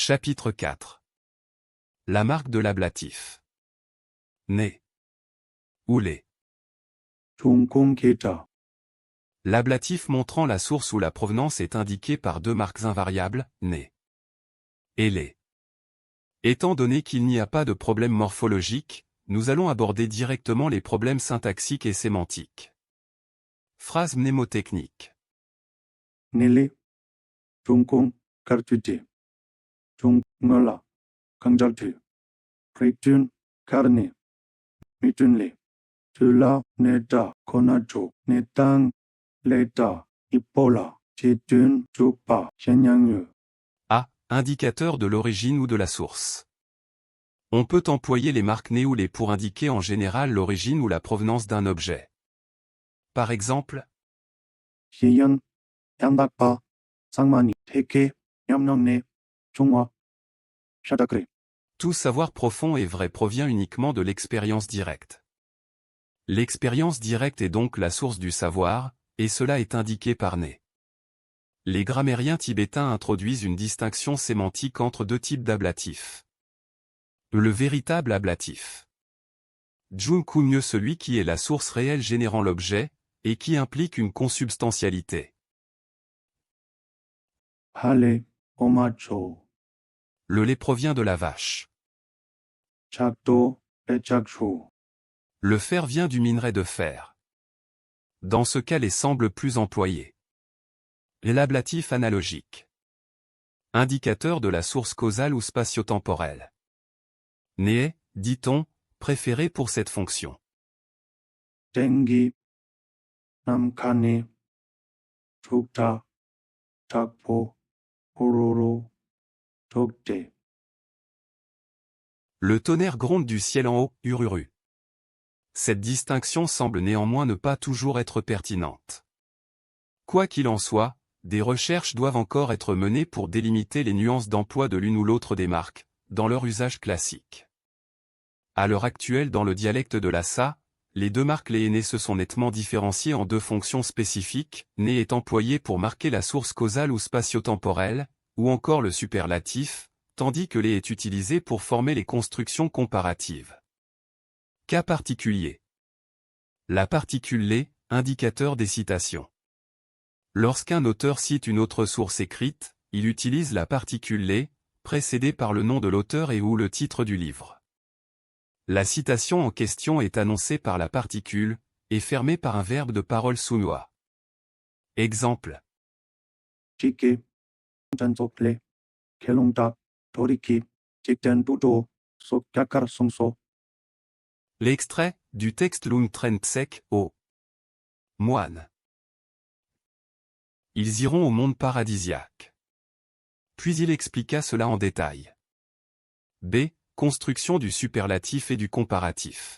Chapitre 4. La marque de l'ablatif. Né. Ou les. L'ablatif montrant la source ou la provenance est indiqué par deux marques invariables, né et les. Étant donné qu'il n'y a pas de problème morphologique, nous allons aborder directement les problèmes syntaxiques et sémantiques. Phrase mnémotechnique. Nele, Jungkung, Kartuti, Jungmela, Kanjaltu, Kretun, Karne, Mitunle, Tula, Neta, Konacho, Netang, Leta, Ipola, Chetun, Chukpa, Shenyangyu. A. Indicateur de l'origine ou de la source. On peut employer les marques né ou les pour indiquer en général l'origine ou la provenance d'un objet. Par exemple, Shiyan, Yandakpa, Sangmani, Teke, Yamnongne, Chungwa, Shatakre. tout savoir profond et vrai provient uniquement de l'expérience directe. L'expérience directe est donc la source du savoir, et cela est indiqué par né. Les grammairiens tibétains introduisent une distinction sémantique entre deux types d'ablatifs. Le véritable ablatif. Junku mieux celui qui est la source réelle générant l'objet, et qui implique une consubstantialité. Hale, Omacho, Le lait provient de la vache. Chakto, Echakshu. Le fer vient du minerai de fer. Dans ce cas les semble plus employé. L'ablatif analogique. Indicateur de la source causale ou spatio-temporelle. Né, dit-on, préféré pour cette fonction. Tengi, Namkane, Chukta, Takpo, Ororo, Tokte. Le tonnerre gronde du ciel en haut, Ururu. Cette distinction semble néanmoins ne pas toujours être pertinente. Quoi qu'il en soit, des recherches doivent encore être menées pour délimiter les nuances d'emploi de l'une ou l'autre des marques, dans leur usage classique. À l'heure actuelle dans le dialecte de Lhasa, les deux marques les et né se sont nettement différenciées en deux fonctions spécifiques, né est employé pour marquer la source causale ou spatio-temporelle, ou encore le superlatif, tandis que les est utilisé pour former les constructions comparatives. Cas particulier. La particule les, indicateur des citations. Lorsqu'un auteur cite une autre source écrite, il utilise la particule les, précédée par le nom de l'auteur et ou le titre du livre. La citation en question est annoncée par la particule, et fermée par un verbe de parole sunoa. Exemple. Chike, Jansokle, Kelongta, Toriki, Chikten Tuto, Sokyakar Songso. L'extrait, du texte Lung Trentsek, au moine. Ils iront au monde paradisiaque. Puis il expliqua cela en détail. B. Construction du superlatif et du comparatif.